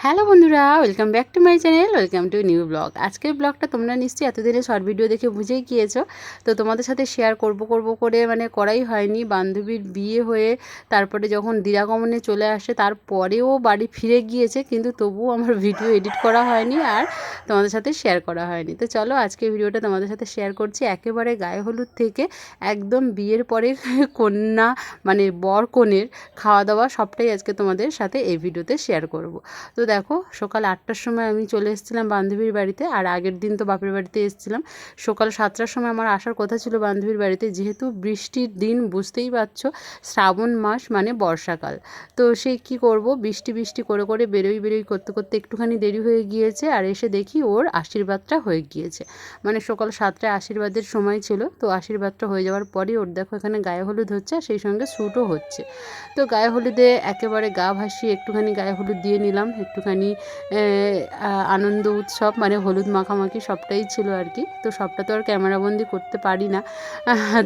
Hello বন্ধুরা, welcome back to my channel, welcome to new blog. আজকের ব্লগটা তোমরা নিশ্চয়ই এতদিনে শর্ট ভিডিও দেখে বুঝেই গিয়েছো। তো তোমাদের সাথে শেয়ার করব করে মানে করাই হয়নি। বান্ধবীর বিয়ে হয়ে তারপরে যখন দিরাগমনে চলে আসে তারপরেও বাড়ি ফিরে গিয়েছে, কিন্তু তবুও আমার ভিডিও এডিট করা হয়নি আর তোমাদের সাথে শেয়ার করা হয়নি। তো চলো আজকে ভিডিওটা তোমাদের সাথে শেয়ার করছি, একেবারে গায়ে হলুদ থেকে একদম বিয়ের পরে কন্যা মানে বর কনের খাওয়া দাওয়া সবটাই আজকে তোমাদের সাথে এই ভিডিওতে শেয়ার করব। তো দেখো সকাল 8টার সময় আমি চলে এসেছিলাম বান্ধবীর বাড়িতে, আর আগের দিন তো বাপের বাড়িতে এসেছিলাম। সকাল 7টার সময় আমার আসার কথা ছিল বান্ধবীর বাড়িতে, যেহেতু বৃষ্টির দিন, বুঝতেই পারছো শ্রাবণ মাস মানে বর্ষাকাল। তো সে কি করব, বৃষ্টি বৃষ্টি করে বেরোই করতে করতে একটুখানি দেরি হয়ে গিয়েছে, আর এসে দেখি ওর আশীর্বাদটা হয়ে গিয়েছে। মানে সকাল 7টায় আশীর্বাদের সময় ছিল, তো আশীর্বাদটা হয়ে যাওয়ার পরেই ওর দেখো এখানে গায়ে হলুদ হচ্ছে, আর সেই সঙ্গে শ্যুটও হচ্ছে। তো গায়ে হলুদে একেবারে গা ভাসিয়ে একটুখানি গায়ে হলুদ দিয়ে নিলাম, একটুখানি আনন্দ উৎসব মানে হলুদ মাখামাখি সবটাই ছিল আর কি। তো সবটা তো আর ক্যামেরাবন্দি করতে পারি না,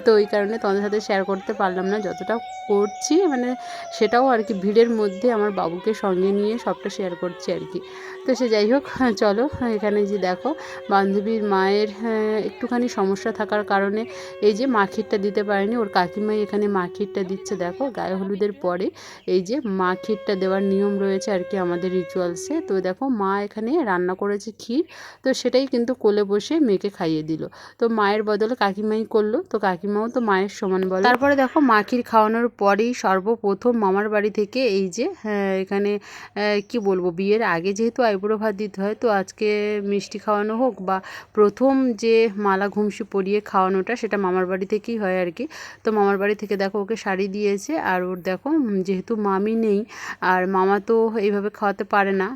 তো ওই কারণে তোমাদের সাথে শেয়ার করতে পারলাম না। যতটা করছি মানে সেটাও আর কি ভিড়ের মধ্যে আমার বাবুকে সঙ্গে নিয়ে সবটা শেয়ার করছি আর কি। তো সে যাই হোক, চলো এখানে যে দেখো বান্ধবীর মায়ের একটুখানি সমস্যা থাকার কারণে এই যে মাখিরটা দিতে পারেনি, ওর কাকিমাই এখানে মাখিরটা দিচ্ছে। দেখো গায়ে হলুদের পরে এই যে মাখিরটা দেওয়ার নিয়ম রয়েছে আর কি আমাদের রিচুয়ালসে। তো দেখো মা এখানে রান্না করেছে ক্ষীর, তো সেটাই কিন্তু কোলে বসে মেয়েকে খাইয়ে দিল। তো মায়ের বদলে কাকিমাই করলো, তো কাকিমাও তো মায়ের সমান বলে। তারপরে দেখো মাখির খাওয়ানোর পরেই সর্বপ্রথম মামার বাড়ি থেকে এই যে এখানে কি বলবো, বিয়ের আগে যেহেতু আইবুড়ো ভাত দিতে হয়, তো আজকে মিষ্টি খাওয়ানো হোক বা প্রথম যে মালা ঘুমসি পরিয়ে খাওয়ানোটা সেটা মামার বাড়ি থেকেই হয় আর কি। তো মামার বাড়ি থেকে দেখো ওকে শাড়ি দিয়েছে, আর ওর দেখো যেহেতু মামি নেই আর মামা তো এইভাবে খাওয়াতে পারে না,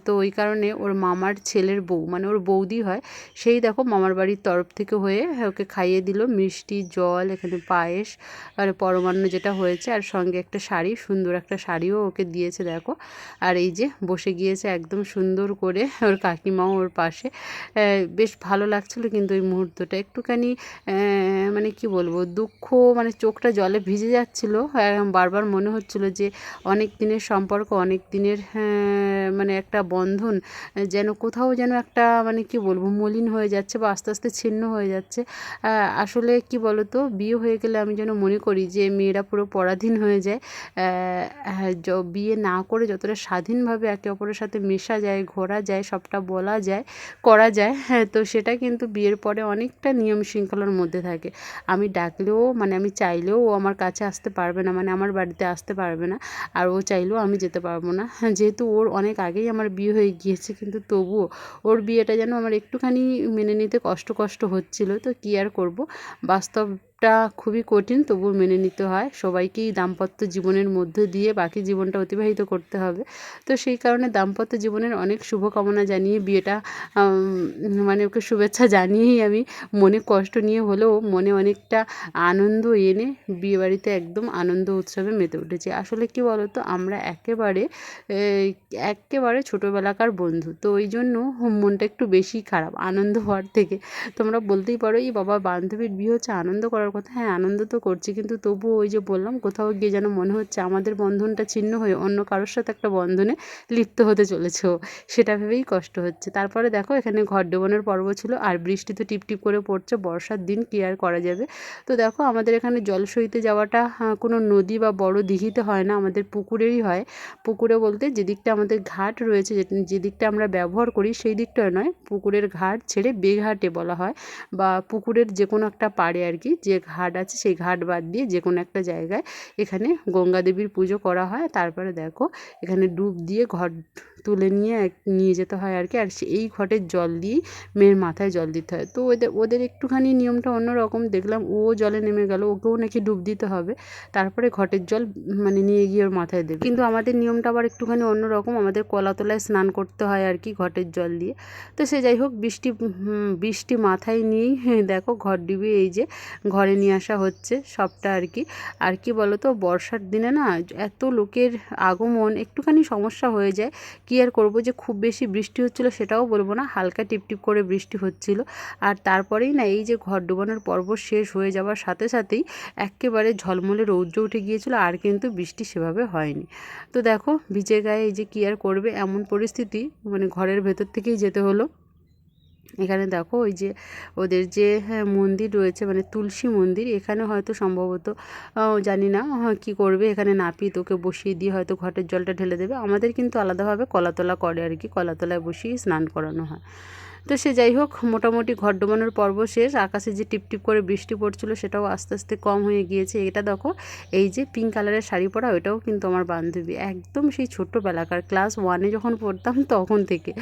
তো ওই কারণে ওর মামার ছেলের বউ মানে ওর বৌদি হয়, সেই দেখো মামার বাড়ির তরফ থেকে হয়ে ওকে খাইয়ে দিল মিষ্টি জল, এখানে পায়েস আর পরমান্ন যেটা হয়েছে, আর সঙ্গে একটা শাড়ি, সুন্দর একটা শাড়িও ওকে দিয়েছে দেখো। আর এই যে বসে গিয়েছে একদম সুন্দর করে, ওর কাকিমাও ওর পাশে। বেশ ভালো লাগছিলো কিন্তু এই মুহূর্তটা একটুখানি মানে কি বলবো, দুঃখ মানে চোখটা জলে ভিজে যাচ্ছিলো। বারবার মনে হচ্ছিলো যে অনেক দিনের সম্পর্ক, অনেক দিনের মানে একটা বন্ধন যেন কোথাও যেন একটা মানে কি বলবো মলিন হয়ে যাচ্ছে বা আস্তে আস্তে ছিন্ন হয়ে যাচ্ছে। আসলে কি বলো তো, বিয়ে হয়ে গেলে আমি যেন মনে করি যে মেয়েরা পুরো পরাধীন হয়ে যায়। বিয়ে না করে যতটা স্বাধীনভাবে একে অপরের সাথে মেশা যায়, ঘোরা যায়, সবটা বলা যায়, করা যায়, হ্যাঁ, তো সেটা কিন্তু বিয়ের পরে অনেকটা নিয়ম শৃঙ্খলার মধ্যে থাকে। আমি ডাকলেও মানে আমি চাইলেও ও আমার কাছে আসতে পারবে না, মানে আমার বাড়িতে আসতে পারবে না, আর ও চাইলেও আমি যেতে পারবো না। যেহেতু ওর অনেক আগেই আমার বিয়ে হয়ে গিয়েছে, কিন্তু তবুও ওর বিয়েটা যেন আমার একটুখানি মেনে নিতে কষ্ট হচ্ছিলো। তো কী আর করবো, বাস্তবটা খুবই কঠিন, তবুও মেনে নিতে হয়। সবাইকেই দাম্পত্য জীবনের মধ্য দিয়ে বাকি জীবনটা অতিবাহিত করতে হবে। তো সেই কারণে দাম্পত্য জীবনের অনেক শুভকামনা জানিয়ে বিয়েটা মানে ওকে শুভেচ্ছা জানিয়েই আমি মনে কষ্ট নিয়ে হলেও মনে অনেকটা আনন্দ এনে বিয়েবাড়িতে একদম আনন্দ উৎসবে মেতে উঠেছি। আসলে কি বলো তো, আমরা একেবারে ছোটোবেলাকার বন্ধু, তো ওই জন্য মনটা একটু বেশি খারাপ আনন্দ হওয়ার থেকে। তোমরা বলতেই পারো এই বাবা বান্ধবীর বিয়ে হচ্ছে, আনন্দ করার কথা। হ্যাঁ, আনন্দ তো করছি, কিন্তু তবুও ওই যে বললাম কোথাও গিয়ে যেন মনে হচ্ছে আমাদের বন্ধনটা ছিন্ন হয়ে অন্য কারোর সাথে একটা বন্ধনে লিপ্ত হতে চলেছে ও, সেটা ভেবেই কষ্ট হচ্ছে। তারপরে দেখো এখানে ঘর ডোবানোর পর্ব ছিল, আর বৃষ্টি তো টিপটিপ করে পড়ছে, বর্ষার দিন কী আর করা যাবে। তো দেখো আমাদের এখানে জল সইতে যাওয়াটা কোনো নদী বা বড় দিঘিতে হয় না, আমাদের পুকুরেই হয়। পুকুরে বলতে যেদিকটা আমাদের ঘাট রয়েছে, যেদিকটা আমরা ব্যবহার করি সেই দিকটা নয়, পুকুরের ঘাট ছেড়ে বেঘাটে বলা হয়, বা পুকুরের যে কোনো একটা পাড়ে আর কি, যে ঘাট আছে সেই ঘাট বাদ দিয়ে যে কোনো একটা জায়গায় এখানে গঙ্গা দেবীর পুজো করা হয়। তারপরে দেখো এখানে ডুব দিয়ে ঘট তুলে নিয়ে যেতে হয় আর কি, আর এই ঘটের জল দিয়েই মেয়ের মাথায় জল দিতে হয়। তো ওদের একটুখানি নিয়মটা অন্যরকম, দেখলাম ও জলে নেমে গেল, ওকেও নাকি ডুব দিতে হবে, তারপরে ঘটের জল মানে নিয়ে গিয়ে ওর মাথায় দেবে। কিন্তু আমাদের নিয়মটা আবার একটুখানি অন্যরকম, আমাদের কলাতলায় স্নান করতে হয় আর কি ঘটের জল দিয়ে। তো সে যাই হোক, বৃষ্টি মাথায় নিয়েই দেখো ঘট ডুবিয়ে এই যে ঘট ঘরে নিয়ে আসা হচ্ছে সবটা আর কি। আর কি বলো তো, বর্ষার দিনে না এত লোকের আগমন, একটুখানি সমস্যা হয়ে যায়। কী আর করবো, যে খুব বেশি বৃষ্টি হচ্ছিলো সেটাও বলবো না, হালকা টিপটিপ করে বৃষ্টি হচ্ছিল। আর তারপরেই না এই যে ঘর ডোবানোর পর্ব শেষ হয়ে যাওয়ার সাথে সাথেই এক্কেবারে ঝলমলে রৌদ্র উঠে গিয়েছিলো, আর কিন্তু বৃষ্টি সেভাবে হয়নি। তো দেখো ভিজে গায়ে এই যে কী আর করবে, এমন পরিস্থিতি, মানে ঘরের ভেতর থেকেই যেতে হলো। এখানে দেখো ওই যে ওদের যে মন্দির রয়েছে, মানে তুলসী মন্দির, এখানে হয়তো সম্ভবত জানি না কি করবে, এখানে নাপিত ওকে বসিয়ে দিয়ে হয়তো ঘটের জলটা ঢেলে দেবে। আমাদের কিন্তু আলাদাভাবে কলাতলা করে আর কি, কলাতলায় বসিয়ে স্নান করানো হয়। তো সে যাই হোক, মোটামুটি ঘর ডোবানোর পর্ব শেষ। আকাশে যে টিপটিপ করে বৃষ্টি পড়ছিল সেটাও আস্তে আস্তে কম হয়ে গিয়েছে। এটা দেখো, এই যে পিঙ্ক কালারের শাড়ি পরা, ওটাও কিন্তু আমার বান্ধবী, একদম সেই ছোট্টবেলাকার ক্লাস 1-এ যখন পড়তাম তখন থেকে।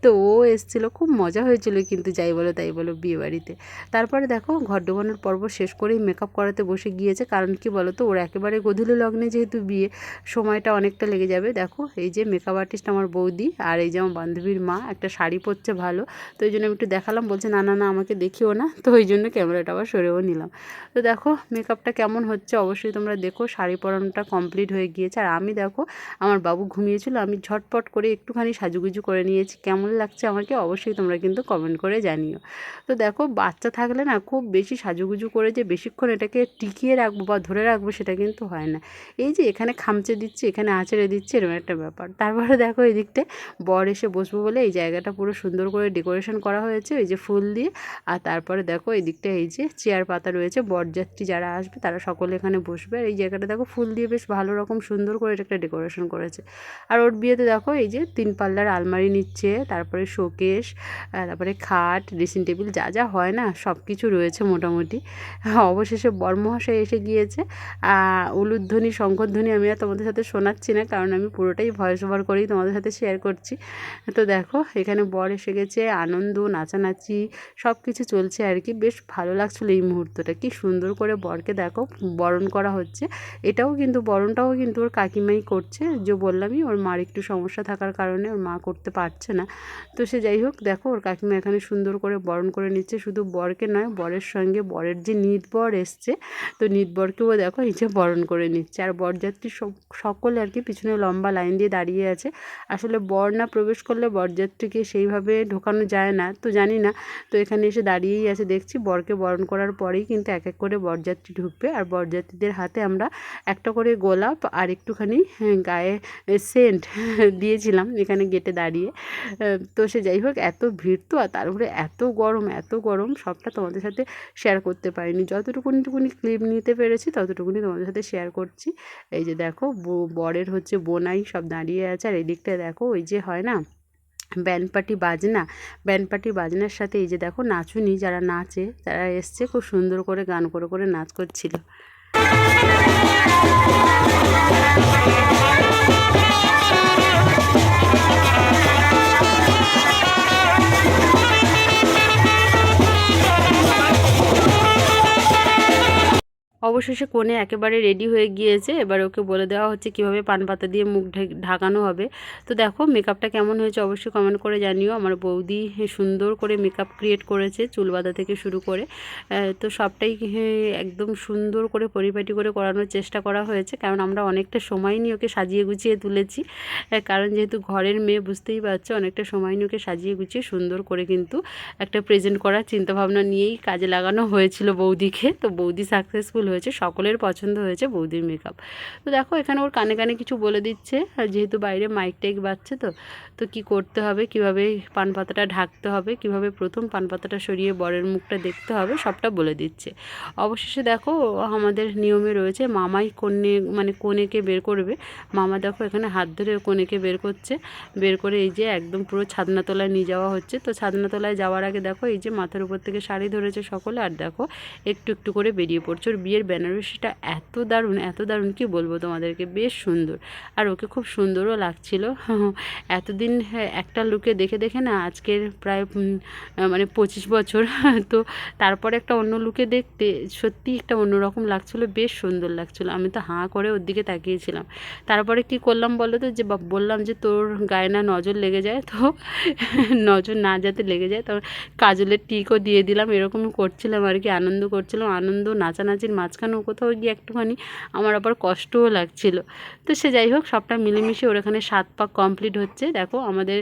তো ও এসেছিলো, খুব মজা হয়েছিল কিন্তু, যাই বলো তাই বলো, বিয়েবাড়িতে। তারপরে দেখো ঘর ডোবানোর পর্ব শেষ করেই মেকআপ করাতে বসে গিয়েছে, কারণ কি বলো তো, ওর একেবারে গোধূলি লগ্নে যেহেতু বিয়ে, সময়টা অনেকটা লেগে যাবে। দেখো এই যে মেকআপ আর্টিস্ট আমার বৌদি, আর এই যে আমার বান্ধবীর মা একটা শাড়ি পরছে ভালো, তো ওই জন্য আমি একটু দেখালাম, বলছে না না না আমাকে দেখিও না, তো ওই জন্য ক্যামেরাটা আবার সরেও নিলাম। তো দেখো মেকআপটা কেমন হচ্ছে অবশ্যই তোমরা দেখো। শাড়ি পরানোটা কমপ্লিট হয়ে গিয়েছে, আর আমি দেখো আমার বাবু ঘুমিয়েছিল, আমি ঝটপট করে একটুখানি সাজুগুজু করে নিয়েছি। কেমন লাগছে আমাকে অবশ্যই তোমরা কিন্তু কমেন্ট করে জানিও। তো দেখো বাচ্চা থাকলে না খুব বেশি সাজুগুজু করে যে বেশিক্ষণ এটাকে টিকিয়ে রাখবো বা ধরে রাখবো সেটা কিন্তু হয় না। এই যে এখানে খামচে দিচ্ছে, এখানে আঁচড়ে দিচ্ছে, এরকম একটা ব্যাপার। তারপরে দেখো এই দিকটায় বর এসে বসবো বলে এই জায়গাটা পুরো সুন্দর করে ডেকোরেশন করা হয়েছে ওই যে ফুল দিয়ে। আর তারপরে দেখো এই দিকটা এই যে চেয়ার পাতা রয়েছে, বরযাত্রী যারা আসবে তারা সকলে এখানে বসবে। আর এই জায়গাটা দেখো ফুল দিয়ে বেশ ভালো রকম সুন্দর করে এটা একটা ডেকোরেশন করেছে। আর ওর বিয়েতে দেখো এই যে 3 পাল্লার আলমারি নিচ্ছে, তারপরে শোকেস, তারপরে খাট, ড্রেসিং টেবিল, যা যা হয় না সব কিছু রয়েছে মোটামুটি। অবশেষে বরমহাশয় এসে গিয়েছে। উলুধ্বনি শঙ্খধ্বনি আমি আর তোমাদের সাথে শোনাচ্ছি না, কারণ আমি পুরোটাই ভয়েস ওভার করেই তোমাদের সাথে শেয়ার করছি। তো দেখো এখানে বর এসে গেছে, আনন্দ, নাচানাচি সব কিছু চলছে আর কি। বেশ ভালো লাগছিলো এই মুহূর্তটা, কি সুন্দর করে বরকে দেখো বরণ করা হচ্ছে। এটাও কিন্তু বরণটাও কিন্তু ওর কাকিমাই করছে, যে বললামই ওর মার একটু সমস্যা থাকার কারণে ওর মা করতে পারছে না। তো সে যাই হোক, দেখো ওর কাকিমা এখানে সুন্দর করে বরণ করে নিচ্ছে, শুধু বরকে নয়, বরের সঙ্গে বরের যে নিত বর এসছে, তো নিত বরকেও দেখো এই যে বরণ করে নিচ্ছে। আর বরযাত্রী সকলে আর কি পিছনে লম্বা লাইন দিয়ে দাঁড়িয়ে আছে। আসলে বর না প্রবেশ করলে বরযাত্রীকে সেইভাবে ঢোকানো যায় না, তো জানি না, তো এখানে এসে দাঁড়িয়েই আছে দেখছি। বরকে বরণ করার পরেই কিন্তু এক এক করে বরযাত্রী ঢুকবে, আর বরযাত্রীদের হাতে আমরা একটা করে গোলাপ আর একটুখানি গায়ে সেন্ট দিয়েছিলাম এখানে গেটে দাঁড়িয়ে। তো সে যাই হোক, এত ভিড় তো, আর তার উপরে এত গরম এত গরম, সবটা তোমাদের সাথে শেয়ার করতে পারিনি। যতটুকুনি ক্লিপ নিতে পেরেছি ততটুকুনি তোমাদের সাথে শেয়ার করছি। এই যে দেখো বরের হচ্ছে বোনাই সব দাঁড়িয়ে আছে, আর এই দিকটায় দেখো ওই যে হয় না ব্যান্ডপার্টি বাজনা, ব্যান্ডপার্টি বাজনার সাথে এই যে দেখো নাচুনি যারা নাচে তারা এসছে, খুব সুন্দর করে গান করে করে নাচ করছিল। অবশেষে কনে একেবারে রেডি হয়ে গিয়েছে, এবার ওকে বলে দেওয়া হচ্ছে কীভাবে পান পাতা দিয়ে মুখ ঢাকানো হবে। তো দেখো মেকআপটা কেমন হয়েছে অবশ্যই কমেন্ট করে জানিও। আমার বৌদি সুন্দর করে মেকআপ ক্রিয়েট করেছে, চুল বাঁধা থেকে শুরু করে, তো সবটাই একদম সুন্দর করে পরিপাটি করে করানোর চেষ্টা করা হয়েছে, কারণ আমরা অনেকটা সময় নিয়ে ওকে সাজিয়ে গুছিয়ে তুলেছি। কারণ যেহেতু ঘরের মেয়ে বুঝতেই পারছো, অনেকটা সময় নিয়ে ওকে সাজিয়ে গুছিয়ে সুন্দর করে কিন্তু একটা প্রেজেন্ট করার চিন্তাভাবনা নিয়েই কাজে লাগানো হয়েছিল বৌদিকে। তো বৌদি সাকসেসফুল হয়েছে, সকলের পছন্দ হয়েছে বৌদির মেকআপ। তো দেখো এখানে ওর কানে কানে কিছু বলে দিচ্ছে, আর যেহেতু বাইরে মাইক টাইক বাজছে, তো কি করতে হবে, কিভাবে পান পাতাটা ঢাকতে হবে, কিভাবে প্রথম পান পাতাটা সরিয়ে বরের মুখটা দেখতে হবে, সবটা বলে দিচ্ছে। অবশেষে দেখো আমাদের নিয়মে রয়েছে মামাই কনেকে বের করবে। মামা দেখো এখানে হাত ধরে কনেকে বের করছে, বের করে এই যে একদম পুরো ছাদনাতলায় নিয়ে যাওয়া হচ্ছে। তো ছাদনাতলায় যাওয়ার আগে দেখো এই যে মাথার উপর থেকে শাড়ি ধরেছে সকলে, আর দেখো একটু একটু করে বেরিয়ে পড়ছে। ওর বিয়ের বেনারসিটা এত দারুণ কি বলবো তোমাদেরকে, বেশ সুন্দর। আর ওকে খুব সুন্দরও লাগছিল। এতদিন একটা লুকে দেখে দেখে না আজকের প্রায় মানে 25 বছর। তো তারপরে একটা অন্য লুকে দেখতে সত্যি একটা অন্যরকম লাগছিল, বেশ সুন্দর লাগছিল। আমি তো হাঁ করে ওর দিকে তাকিয়েছিলাম। তারপরে কি করলাম বলো তো, যে বললাম যে তোর গায়ে না নজর লেগে যায়, তো নজর না যাতে লেগে যায়, তো কাজলের টিকও দিয়ে দিলাম। এরকমই করছিলাম আর কি, আনন্দ করছিলাম। আনন্দ নাচানাচির মাঝখানেও কোথাও গিয়ে একটুখানি আমার আবার কষ্টও লাগছিল। তো সে যাই হোক, সবটা মিলেমিশে ওর এখানে 7 পাক কমপ্লিট হচ্ছে। দেখো আমাদের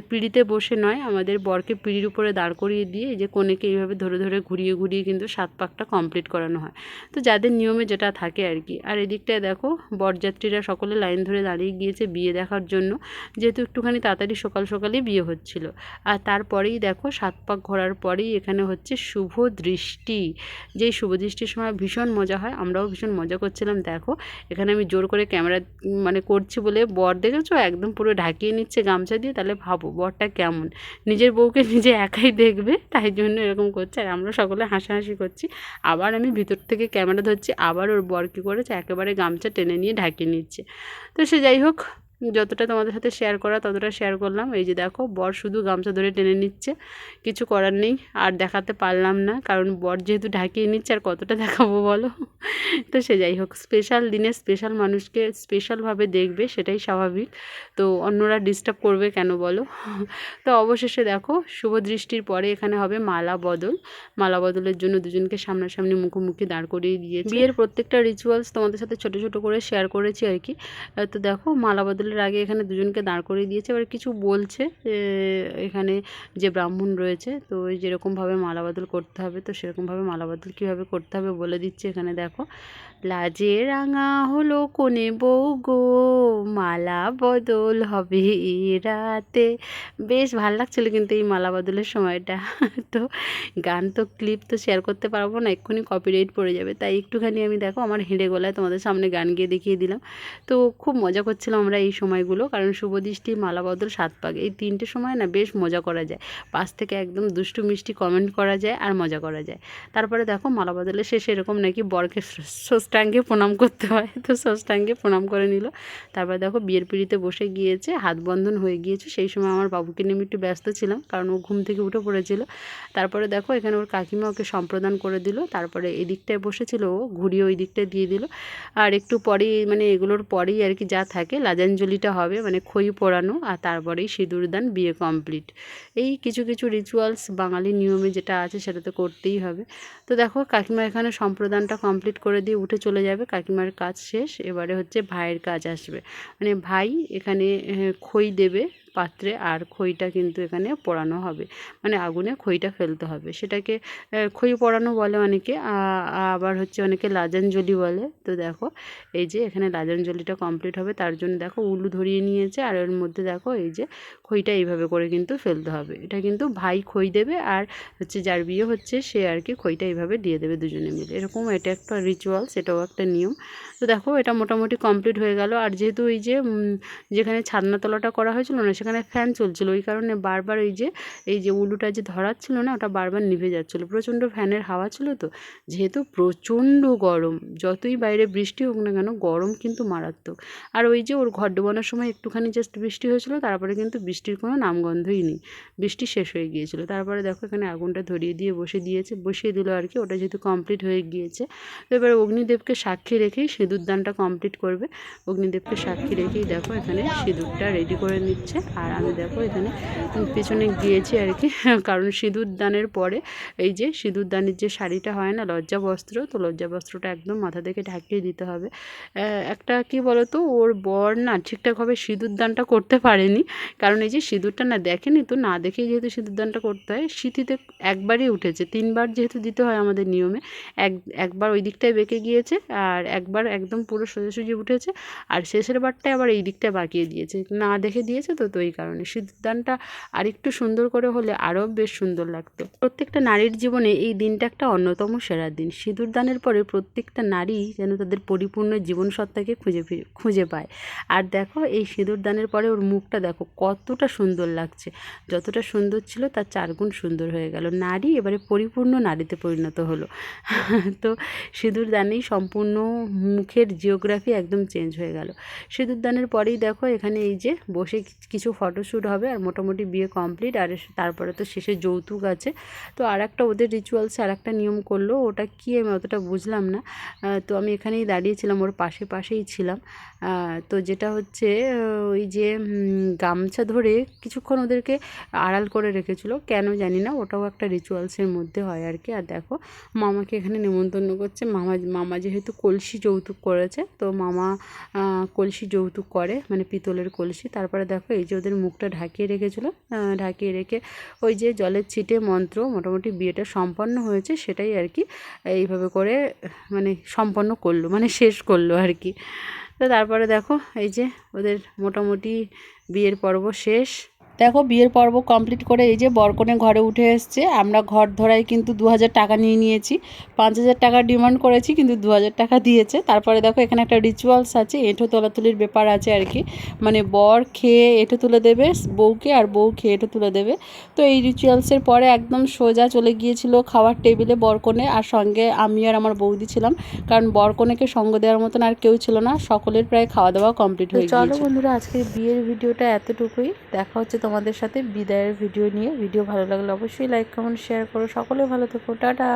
পিঁড়িতে বসে নয়, আমাদের বরকে পিঁড়ির উপরে দাঁড় করিয়ে দিয়ে এই যে কনেকে এইভাবে ধরে ধরে ঘুরিয়ে ঘুরিয়ে কিন্তু 7 পাকটা কমপ্লিট করানো হয়। তো যাদের নিয়মে যেটা থাকে আর কি। আর এদিকটায় দেখো বরযাত্রীরা সকলে লাইন ধরে দাঁড়িয়ে গিয়েছে বিয়ে দেখার জন্য, যেহেতু একটুখানি তাড়াতাড়ি সকাল সকালেই বিয়ে হচ্ছিল। আর তারপরেই দেখো 7 পাক ঘোরার পরেই এখানে হচ্ছে শুভ দৃষ্টি। যেই শুভ দৃষ্টির সময় ভীষণ মজা হয়, আমরাও ভীষণ মজা করছিলাম। দেখো এখানে আমি জোর করে ক্যামেরা মানে করছি বলে বর দেখেছো একদম পুরো ঢাকিয়ে নিচ্ছে গামছা দিয়ে। তাহলে ভাবো বরটা কেমন, নিজের বউকে নিজে একাই দেখবে, তাই জন্য এরকম করছে। আর আমরা সকলে হাসাহাসি করছি। আবার আমি ভিতর থেকে ক্যামেরা ধরছি, আবার ওর বর কী করেছে, একেবারে গামছা টেনে নিয়ে ঢাকিয়ে নিচ্ছে। তো সে যাই হোক, যতটা তোমাদের সাথে শেয়ার করা ততটা শেয়ার করলাম। এই যে দেখো বর শুধু গামছা ধরে টেনে নিচ্ছে, কিছু করার নেই। আর দেখাতে পারলাম না, কারণ বর যেহেতু ঢাকিয়ে নিচ্ছে আর কতটা দেখাবো বলো। তো সে যাই হোক, স্পেশাল দিনে স্পেশাল মানুষকে স্পেশালভাবে দেখবে, সেটাই স্বাভাবিক। তো অন্যরা ডিস্টার্ব করবে কেন বলো। তো অবশেষে দেখো শুভ দৃষ্টির পরে এখানে হবে মালা বদল। মালা বদলের জন্য দুজনকে সামনাসামনি মুখোমুখি দাঁড় করিয়ে দিয়েছে। বিয়ের প্রত্যেকটা রিচুয়ালস তোমাদের সাথে ছোট ছোট করে শেয়ার করেছি আর কি। তো দেখো মালা বদলের আগে এখানে দুজনকে দাঁড় করিয়ে দিয়েছে। এবার কিছু বলছে এখানে যে ব্রাহ্মণ রয়েছে, তো যেরকমভাবে মালা বদল করতে হবে, তো সেরকমভাবে মালা বদল কীভাবে করতে হবে বলে দিচ্ছে। এখানে দেখো, লাজে রাঙা হলো কোণে বউ গো, মালা বদল হবে এ রাতে। বেশ ভাল লাগছিলো কিন্তু এই মালা বদলের সময়টা। তো গান তো ক্লিপ তো শেয়ার করতে পারবো না, এক্ষুনি কপিরাইট পড়ে যাবে, তাই একটুখানি আমি দেখো আমার হেঁড়ে গলায় তোমাদের সামনে গান গিয়ে দেখিয়ে দিলাম। তো খুব মজা করছিলাম আমরা এই সময়গুলো, কারণ শুভদৃষ্টি, মালা বদল, 7 পাক এই 3টে সময় না বেশ মজা করা যায়। পাশ থেকে একদম দুষ্টু মিষ্টি কমেন্ট করা যায় আর মজা করা যায়। তারপরে দেখো মালা বদলের শেষে এরকম নাকি বরকে ষষ্ঠাঙ্গে প্রণাম করতে হয়, তো ষষ্ঠাঙ্গে প্রণাম করে নিল। তারপরে দেখো বিয়ের পিঁড়িতে বসে গিয়েছে, হাত বন্ধন হয়ে গিয়েছে। সেই সময় আমার বাবুকে নিয়ে আমি একটু ব্যস্ত ছিলাম, কারণ ও ঘুম থেকে উঠে পড়েছিল। তারপরে দেখো এখানে ওর কাকিমা ওকে সম্প্রদান করে দিল। তারপরে এদিকটায় বসেছিল, ও ঘুরিয়ে ওই দিকটায় দিয়ে দিল। আর একটু পরেই মানে এগুলোর পরেই আর কি যা থাকে লাজাঞ্জলিটা হবে, মানে খই পোড়ানো, আর তারপরেই সিঁদুরদান, বিয়ে কমপ্লিট। এই কিছু কিছু রিচুয়ালস বাঙালি নিয়মে যেটা আছে সেটা তো করতেই হবে। তো দেখো কাকিমা এখানে সম্প্রদানটা কমপ্লিট করে দিয়ে উঠে চলে যাবে, কাকিমার কাজ শেষ। এবারে হচ্ছে ভাইয়ের কাজ আসবে, মানে ভাই এখানে খই দেবে পাত্রে, আর খইটা কিন্তু এখানে পোড়ানো হবে, মানে আগুনে খইটা ফেলতে হবে। সেটাকে খই পোড়ানো বলে অনেকে, আবার হচ্ছে অনেকে লাজাঞ্জলি বলে। তো দেখো এই যে এখানে লাজাঞ্জলিটা কমপ্লিট হবে, তার জন্য দেখো উলু ধরিয়ে নিয়েছে, আর এর মধ্যে দেখো এই যে খইটা এইভাবে করে কিন্তু ফেলতে হবে। এটা কিন্তু ভাই খই দেবে, আর হচ্ছে যার বিয়ে হচ্ছে সে আর কি খইটা এইভাবে দিয়ে দেবে দুজনে মিলে, এরকম এটা একটা রিচুয়াল, সেটাও একটা নিয়ম। তো দেখো এটা মোটামুটি কমপ্লিট হয়ে গেল। আর যেহেতু এই যে যেখানে ছাদনাতলাটা করা হয়েছিল না, সেখানে ফ্যান চলছিল, ওই কারণে বারবার এই যে উলুটা যে ধরাচ্ছিল না, ওটা বারবার নিভে যাচ্ছিলো, প্রচণ্ড ফ্যানের হাওয়া ছিল। তো যেহেতু প্রচণ্ড গরম, যতই বাইরে বৃষ্টি হোক না কেন, গরম কিন্তু মারাত্মক। আর ওই যে ওর ঘর ডোবানোর সময় একটুখানি জাস্ট বৃষ্টি হয়েছিল, তারপরে কিন্তু বৃষ্টির কোনো নামগন্ধই নেই, বৃষ্টি শেষ হয়ে গিয়েছিল। তারপরে দেখো এখানে আগুনটা ধরিয়ে দিয়ে বসিয়ে দিল আর কি, ওটা যেহেতু কমপ্লিট হয়ে গিয়েছে। তো এবার অগ্নিদেবকে সাক্ষী রেখেই সিঁদুরদানটা কমপ্লিট করবে। অগ্নিদেবকে সাক্ষী রেখেই দেখো এখানে সিঁদুরটা রেডি করে নিচ্ছে। আর আমি দেখো এখানে পেছনে গিয়েছি আর কি, কারণ সিঁদুরদানের পরে এই যে সিঁদুরদানের যে শাড়িটা হয় না, লজ্জা বস্ত্র, তো লজ্জা বস্ত্রটা একদম মাথা থেকে ঢাকিয়ে দিতে হবে। একটা কি বলতো, ওর বর না ঠিকঠাকভাবে সিঁদুরদানটা করতে পারেনি, কারণ এই যে সিঁদুরটা না দেখেনি, তো না দেখেই যেহেতু সিঁদুরদানটা করতে হয়, সিঁথিতে একবারই উঠেছে, 3বার যেহেতু দিতে হয় আমাদের নিয়মে, একবার ওই দিকটায় বেঁকে গিয়েছে, উঠেছে আর একবার একদম পুরো সোজাসুজি উঠেছে, আর শেষের বারটায় আবার এই দিকটা বাঁকিয়ে দিয়েছে, না দেখে দিয়েছে তো এই কারণে সিঁদুরদানটা আর একটু সুন্দর করে হলে আরও বেশ সুন্দর লাগতো। প্রত্যেকটা নারীর জীবনে এই দিনটা একটা অন্যতম সেরা দিন। সিঁদুরদানের পরে প্রত্যেকটা নারী যেন তাদের পরিপূর্ণ জীবনসত্তাকে খুঁজে পায়। আর দেখো এই সিঁদুরদানের পরে ওর মুখটা দেখো কতটা সুন্দর লাগছে, যতটা সুন্দর ছিল তার 4 গুণ সুন্দর হয়ে গেল। নারী এবারে পরিপূর্ণ নারীতে পরিণত হলো। তো সিঁদুরদানেই সম্পূর্ণ মুখের জিওগ্রাফি একদম চেঞ্জ হয়ে গেল। সিঁদুরদানের পরেই দেখো এখানে এই যে বসে কিছু ফটোশ্যুট হবে, আর মোটামুটি বিয়ে কমপ্লিট। আর তারপরে তো শেষে যৌতুক আছে। তো আর একটা ওদের রিচুয়ালসে আর একটা নিয়ম করলো, ওটা কি আমি অতটা বুঝলাম না। তো আমি এখানেই দাঁড়িয়েছিলাম, ওর পাশেই ছিলাম। তো যেটা হচ্ছে ওই যে গামছা ধরে কিছুক্ষণ ওদেরকে আড়াল করে রেখেছিল, কেন জানি না, ওটাও একটা রিচুয়ালসের মধ্যে হয় আর কি। আর দেখো মামাকে এখানে নেমন্তন্ন করছে। মামা যেহেতু কলসি যৌতুক করেছে, তো মামা কলসি যৌতুক করে, মানে পিতলের কলসি। তারপরে দেখো এই যে ওদের মুখটা ঢাকিয়ে রেখেছিল, ঢাকিয়ে রেখে ওই যে জলের ছিটে মন্ত্র, মোটামুটি বিয়েটা সম্পন্ন হয়েছে সেটাই আর কি এইভাবে করে মানে সম্পন্ন করলো, মানে শেষ করলো আর কি। তো তারপরে দেখো এই যে ওদের মোটামুটি বিয়ের পর্ব শেষ। দেখো বিয়ের পর্ব কমপ্লিট করে এই যে বরকনে ঘরে উঠে এসছে। আমরা ঘর ধরাই কিন্তু 2000 টাকা নিয়েছি, 5000 টাকা ডিমান্ড করেছি, কিন্তু 2000 টাকা দিয়েছে। তারপরে দেখো এখানে একটা রিচুয়ালস আছে, এঁঠো তোলাতুলির ব্যাপার আছে আর কি, মানে বর খেয়ে এঁঠো তুলে দেবে বউকে, আর বউ খেয়ে এঁঠো তুলে দেবে। তো এই রিচুয়ালসের পরে একদম সোজা চলে গিয়েছিল খাওয়ার টেবিলে বরকনে, আর সঙ্গে আমি আর আমার বৌদি ছিলাম, কারণ বরকনেকে সঙ্গ দেওয়ার মতন আর কেউ ছিল না, সকলের প্রায় খাওয়া দাওয়া কমপ্লিট হয়ে গেছে। চলো বন্ধুরা, আজকের বিয়ের ভিডিওটা এতটুকুই। দেখা হচ্ছে তোমাদের সাথে বিদায়ের ভিডিও নিয়ে। ভিডিও ভালো লাগলে অবশ্যই লাইক কমেন্ট শেয়ার করো। সকলে ভালো থেকো, টাটা।